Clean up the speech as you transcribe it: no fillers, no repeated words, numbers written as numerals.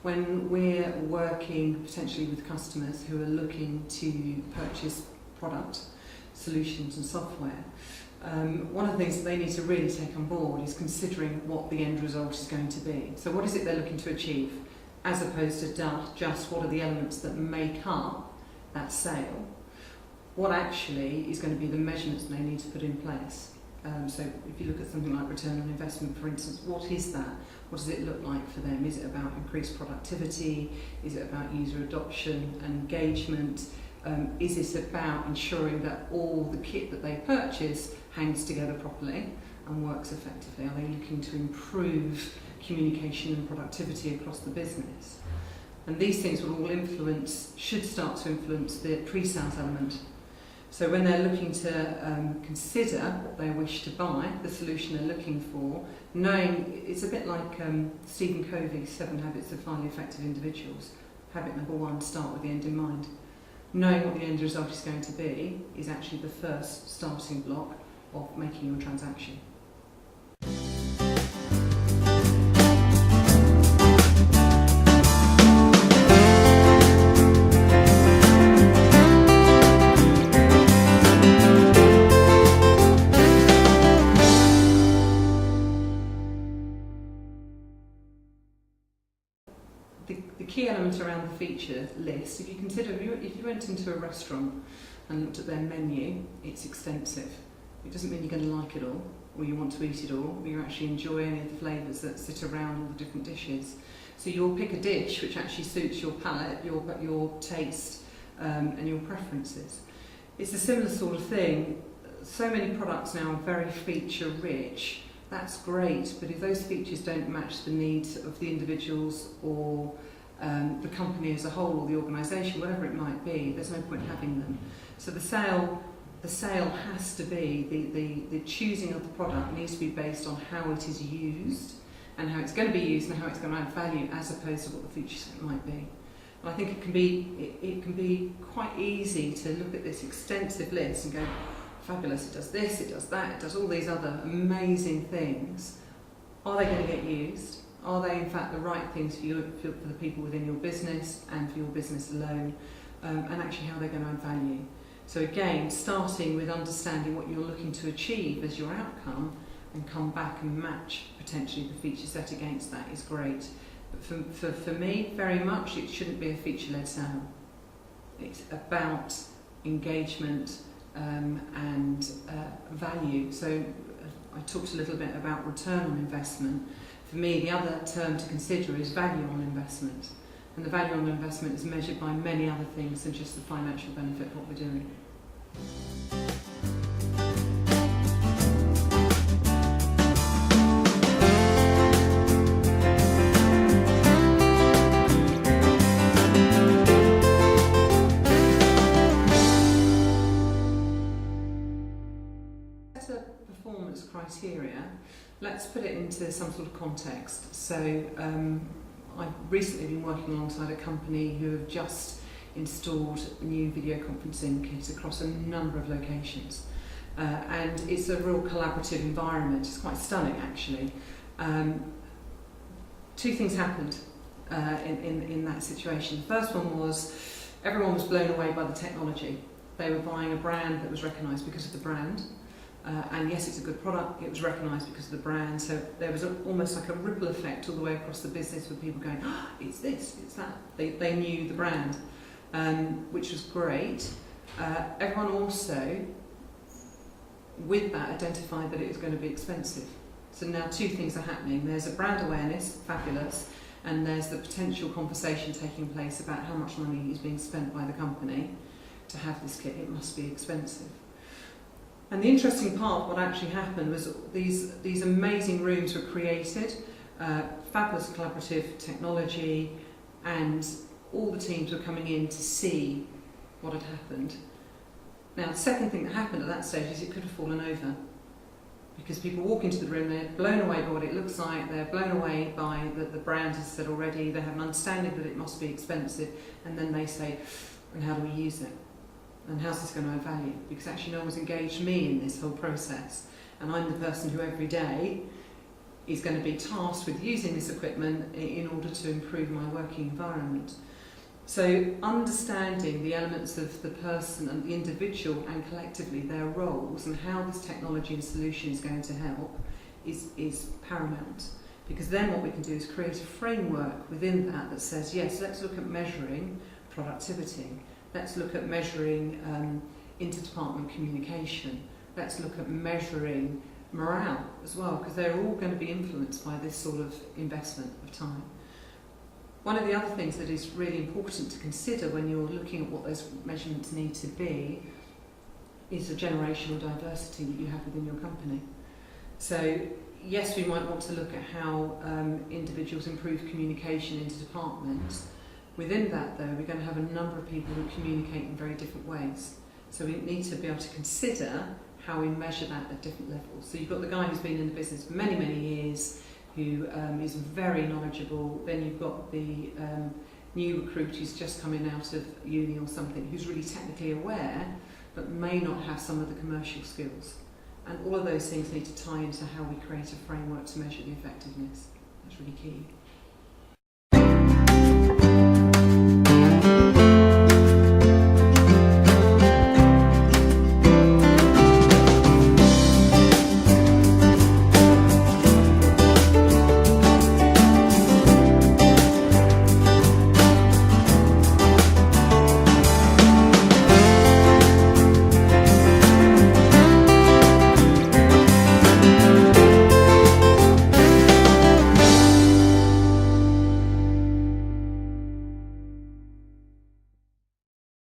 when we're working potentially with customers who are looking to purchase product, solutions and software, one of the things that they need to really take on board is considering what the end result is going to be. So what is it they're looking to achieve, as opposed to just what are the elements that make up that sale. What actually is going to be the measurements they need to put in place. So if you look at something like return on investment, for instance, what is that? What does it look like for them? Is it about increased productivity? Is it about user adoption and engagement? Is it about ensuring that all the kit that they purchase hangs together properly and works effectively? Are they looking to improve communication and productivity across the business? And these things will all should start to influence the pre-sales element. So when they're looking to consider what they wish to buy, the solution they're looking for, knowing it's a bit like Stephen Covey's 7 Habits of Highly Effective Individuals. Habit number 1, start with the end in mind. Knowing what the end result is going to be is actually the first starting block of making your transaction. The key element around the feature list, if you consider, if you went into a restaurant and looked at their menu, it's extensive. It doesn't mean you're going to like it all, or you want to eat it all, or you actually enjoy any of the flavours that sit around all the different dishes. So you'll pick a dish which actually suits your palate, your taste, and your preferences. It's a similar sort of thing. So many products now are very feature rich. That's great, but if those features don't match the needs of the individuals or the company as a whole or the organisation, whatever it might be, there's no point having them. So the sale has to be, the choosing of the product needs to be based on how it is used and how it's going to be used and how it's going to add value, as opposed to what the feature set might be. And I think it can be quite easy to look at this extensive list and go, fabulous, it does this, it does that, it does all these other amazing things. Are they going to get used? Are they in fact the right things for you, for the people within your business and for your business alone? And actually how they're going to add value. So again, starting with understanding what you're looking to achieve as your outcome and come back and match potentially the feature set against that is great. But for me, very much, it shouldn't be a feature-led sale. It's about engagement, and value. So I talked a little bit about return on investment. For me, the other term to consider is value on investment. And the value on investment is measured by many other things than just the financial benefit of what we're doing. Performance criteria, let's put it into some sort of context. So I've recently been working alongside a company who have just installed new video conferencing kits across a number of locations, and it's a real collaborative environment. It's quite stunning actually. Two things happened in that situation. The first one was everyone was blown away by the technology. They were buying a brand that was recognised because of the brand. And yes, it's a good product, it was recognised because of the brand, so there was almost like a ripple effect all the way across the business with people going, oh, it's this, it's that. They knew the brand, which was great. Everyone also, with that, identified that it was going to be expensive. So now two things are happening. There's a brand awareness, fabulous, and there's the potential conversation taking place about how much money is being spent by the company to have this kit. It must be expensive. And the interesting part of what actually happened was these amazing rooms were created, fabulous collaborative technology, and all the teams were coming in to see what had happened. Now, the second thing that happened at that stage is it could have fallen over, because people walk into the room, they're blown away by what it looks like, they're blown away by the brand, as I said already, they have an understanding that it must be expensive, and then they say, and how do we use it? And how's this going to add value? Because actually no one's engaged me in this whole process, and I'm the person who every day is going to be tasked with using this equipment in order to improve my working environment. So understanding the elements of the person and the individual and collectively their roles and how this technology and solution is going to help is paramount. Because then what we can do is create a framework within that that says, yes, let's look at measuring productivity. Let's look at measuring interdepartment communication. Let's look at measuring morale as well, because they're all going to be influenced by this sort of investment of time. One of the other things that is really important to consider when you're looking at what those measurements need to be is the generational diversity that you have within your company. So yes, we might want to look at how individuals improve communication into departments. Within that though, we're going to have a number of people who communicate in very different ways. So we need to be able to consider how we measure that at different levels. So you've got the guy who's been in the business for many, many years, who is very knowledgeable. Then you've got the new recruit who's just coming out of uni or something, who's really technically aware, but may not have some of the commercial skills. And all of those things need to tie into how we create a framework to measure the effectiveness. That's really key.